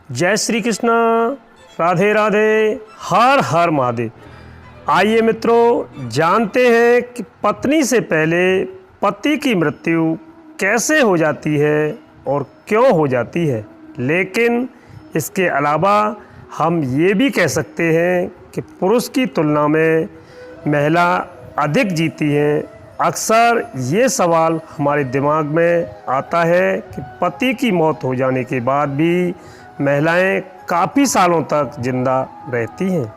जय श्री कृष्ण, राधे राधे, हर हर महादेव। आइए मित्रों, जानते हैं कि पत्नी से पहले पति की मृत्यु कैसे हो जाती है और क्यों हो जाती है। लेकिन इसके अलावा हम ये भी कह सकते हैं कि पुरुष की तुलना में महिला अधिक जीती है। अक्सर ये सवाल हमारे दिमाग में आता है कि पति की मौत हो जाने के बाद भी महिलाएं काफ़ी सालों तक जिंदा रहती हैं।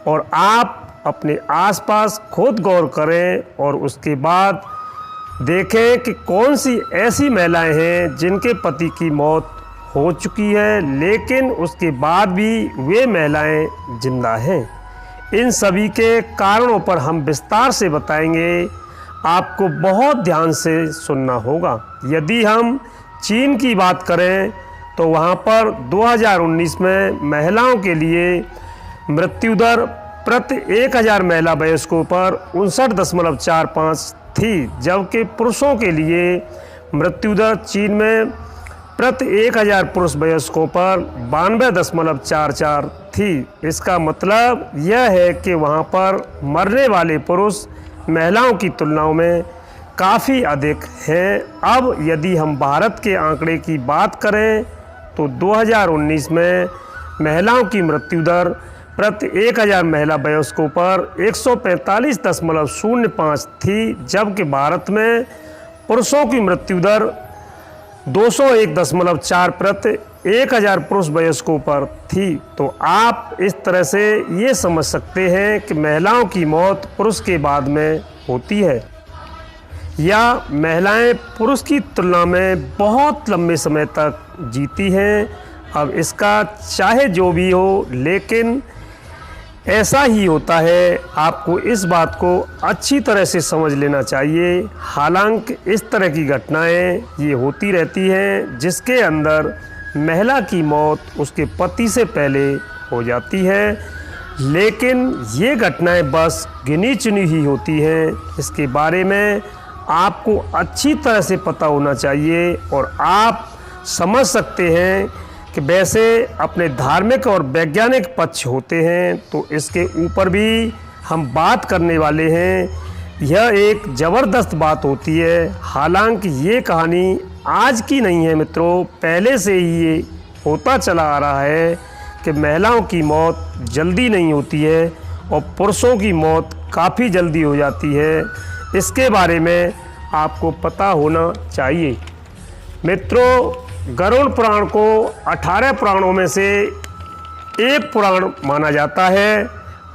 और आप अपने आसपास खुद गौर करें और उसके बाद देखें कि कौन सी ऐसी महिलाएं हैं जिनके पति की मौत हो चुकी है लेकिन उसके बाद भी वे महिलाएं जिंदा हैं। इन सभी के कारणों पर हम विस्तार से बताएंगे। आपको बहुत ध्यान से सुनना होगा। यदि हम चीन की बात करें तो वहाँ पर 2019 में महिलाओं के लिए मृत्यु दर प्रति 1000 महिला वयस्कों पर 59.45 थी, जबकि पुरुषों के लिए मृत्यु दर चीन में प्रति 1000 पुरुष वयस्कों पर 92.44 थी। इसका मतलब यह है कि वहाँ पर मरने वाले पुरुष महिलाओं की तुलनाओं में काफ़ी अधिक हैं। अब यदि हम भारत के आंकड़े की बात करें तो 2019 में महिलाओं की मृत्यु दर प्रति 1000 महिला वयस्कों पर 145.05 थी, जबकि भारत में पुरुषों की मृत्यु दर 201.4 प्रति 1000 पुरुष वयस्कों पर थी। तो आप इस तरह से ये समझ सकते हैं कि महिलाओं की मौत पुरुष के बाद में होती है या महिलाएं पुरुष की तुलना में बहुत लंबे समय तक जीती हैं। अब इसका चाहे जो भी हो, लेकिन ऐसा ही होता है। आपको इस बात को अच्छी तरह से समझ लेना चाहिए। हालांकि इस तरह की घटनाएं ये होती रहती हैं जिसके अंदर महिला की मौत उसके पति से पहले हो जाती है, लेकिन ये घटनाएं बस गिनी चुनी ही होती हैं। इसके बारे में आपको अच्छी तरह से पता होना चाहिए और आप समझ सकते हैं कि वैसे अपने धार्मिक और वैज्ञानिक पक्ष होते हैं तो इसके ऊपर भी हम बात करने वाले हैं। यह एक ज़बरदस्त बात होती है। हालांकि ये कहानी आज की नहीं है मित्रों, पहले से ही ये होता चला आ रहा है कि महिलाओं की मौत जल्दी नहीं होती है और पुरुषों की मौत काफ़ी जल्दी हो जाती है। इसके बारे में आपको पता होना चाहिए। मित्रों, गरुड़ पुराण को 18 पुराणों में से एक पुराण माना जाता है।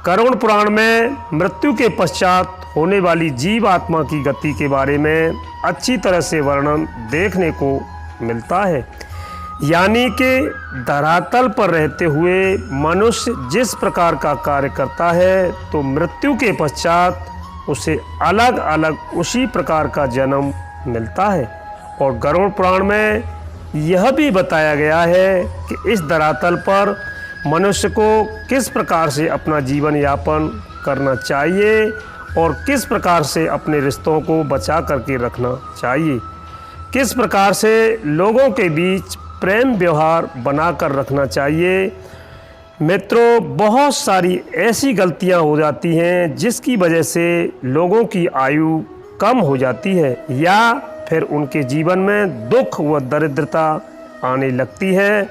गरुड़ पुराण में मृत्यु के पश्चात होने वाली जीव आत्मा की गति के बारे में अच्छी तरह से वर्णन देखने को मिलता है। यानी कि धरातल पर रहते हुए मनुष्य जिस प्रकार का कार्य करता है तो मृत्यु के पश्चात उसे अलग अलग उसी प्रकार का जन्म मिलता है। और गरुड़ पुराण में यह भी बताया गया है कि इस धरातल पर मनुष्य को किस प्रकार से अपना जीवन यापन करना चाहिए और किस प्रकार से अपने रिश्तों को बचा करके रखना चाहिए, किस प्रकार से लोगों के बीच प्रेम व्यवहार बना कर रखना चाहिए। मित्रों, बहुत सारी ऐसी गलतियां हो जाती हैं जिसकी वजह से लोगों की आयु कम हो जाती है या फिर उनके जीवन में दुख व दरिद्रता आने लगती है।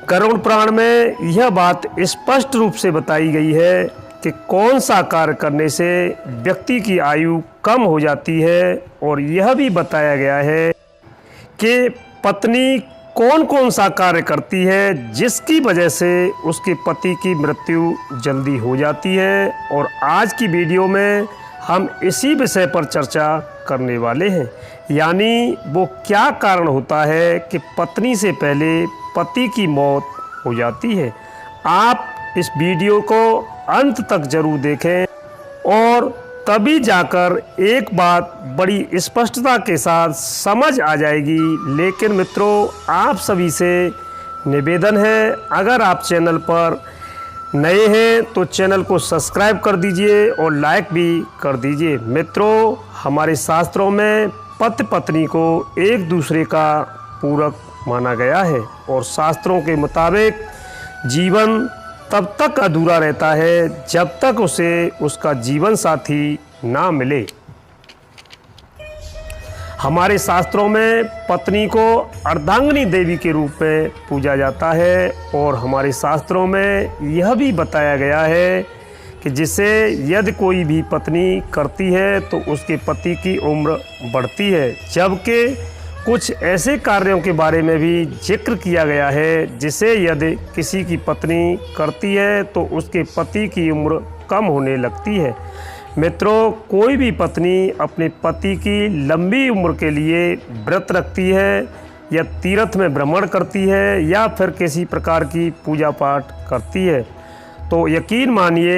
गरुड़ पुराण में यह बात स्पष्ट रूप से बताई गई है कि कौन सा कार्य करने से व्यक्ति की आयु कम हो जाती है और यह भी बताया गया है कि पत्नी कौन कौन सा कार्य करती है जिसकी वजह से उसके पति की मृत्यु जल्दी हो जाती है। और आज की वीडियो में हम इसी विषय पर चर्चा करने वाले हैं, यानी वो क्या कारण होता है कि पत्नी से पहले पति की मौत हो जाती है। आप इस वीडियो को अंत तक जरूर देखें और तभी जाकर एक बात बड़ी स्पष्टता के साथ समझ आ जाएगी। लेकिन मित्रों, आप सभी से निवेदन है, अगर आप चैनल पर नए हैं तो चैनल को सब्सक्राइब कर दीजिए और लाइक भी कर दीजिए। मित्रों, हमारे शास्त्रों में पति पत्नी को एक दूसरे का पूरक माना गया है। और शास्त्रों के मुताबिक जीवन तब तक अधूरा रहता है जब तक उसे उसका जीवन साथी ना मिले। हमारे शास्त्रों में पत्नी को अर्धांगिनी देवी के रूप में पूजा जाता है और हमारे शास्त्रों में यह भी बताया गया है कि जिसे यदि कोई भी पत्नी करती है तो उसके पति की उम्र बढ़ती है, जबकि कुछ ऐसे कार्यों के बारे में भी जिक्र किया गया है जिसे यदि किसी की पत्नी करती है तो उसके पति की उम्र कम होने लगती है। मित्रों, कोई भी पत्नी अपने पति की लंबी उम्र के लिए व्रत रखती है या तीर्थ में भ्रमण करती है या फिर किसी प्रकार की पूजा पाठ करती है तो यकीन मानिए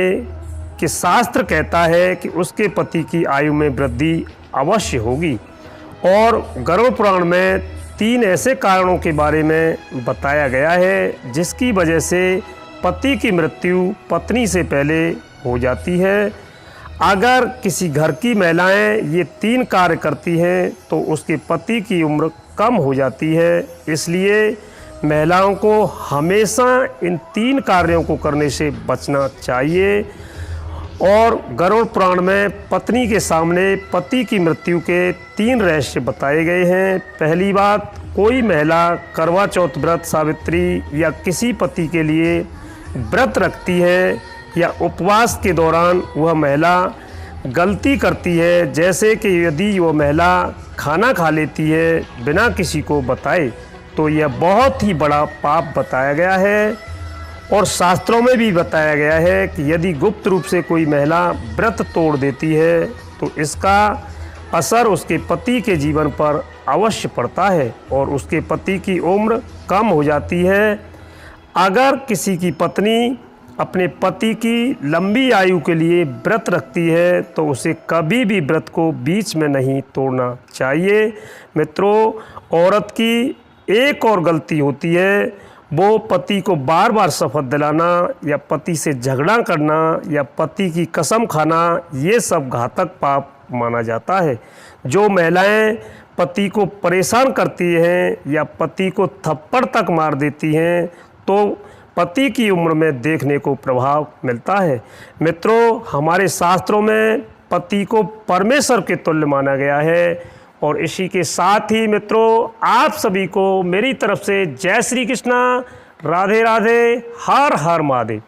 कि शास्त्र कहता है कि उसके पति की आयु में वृद्धि अवश्य होगी। और गरुड़ पुराण में 3 ऐसे कारणों के बारे में बताया गया है जिसकी वजह से पति की मृत्यु पत्नी से पहले हो जाती है। अगर किसी घर की महिलाएं ये 3 कार्य करती हैं तो उसके पति की उम्र कम हो जाती है। इसलिए महिलाओं को हमेशा इन 3 कार्यों को करने से बचना चाहिए। और गरुड़ पुराण में पत्नी के सामने पति की मृत्यु के 3 रहस्य बताए गए हैं। पहली बात, कोई महिला करवा चौथ व्रत, सावित्री या किसी पति के लिए व्रत रखती है या उपवास के दौरान वह महिला गलती करती है, जैसे कि यदि वह महिला खाना खा लेती है बिना किसी को बताए, तो यह बहुत ही बड़ा पाप बताया गया है। और शास्त्रों में भी बताया गया है कि यदि गुप्त रूप से कोई महिला व्रत तोड़ देती है तो इसका असर उसके पति के जीवन पर अवश्य पड़ता है और उसके पति की उम्र कम हो जाती है। अगर किसी की पत्नी अपने पति की लंबी आयु के लिए व्रत रखती है तो उसे कभी भी व्रत को बीच में नहीं तोड़ना चाहिए। मित्रों, औरत की एक और गलती होती है, वो पति को बार बार शपथ दिलाना या पति से झगड़ा करना या पति की कसम खाना, ये सब घातक पाप माना जाता है। जो महिलाएं पति को परेशान करती हैं या पति को थप्पड़ तक मार देती हैं तो पति की उम्र में देखने को प्रभाव मिलता है। मित्रों, हमारे शास्त्रों में पति को परमेश्वर के तुल्य माना गया है। और इसी के साथ ही मित्रों, आप सभी को मेरी तरफ से जय श्री कृष्णा, राधे राधे, हर हर महादेव।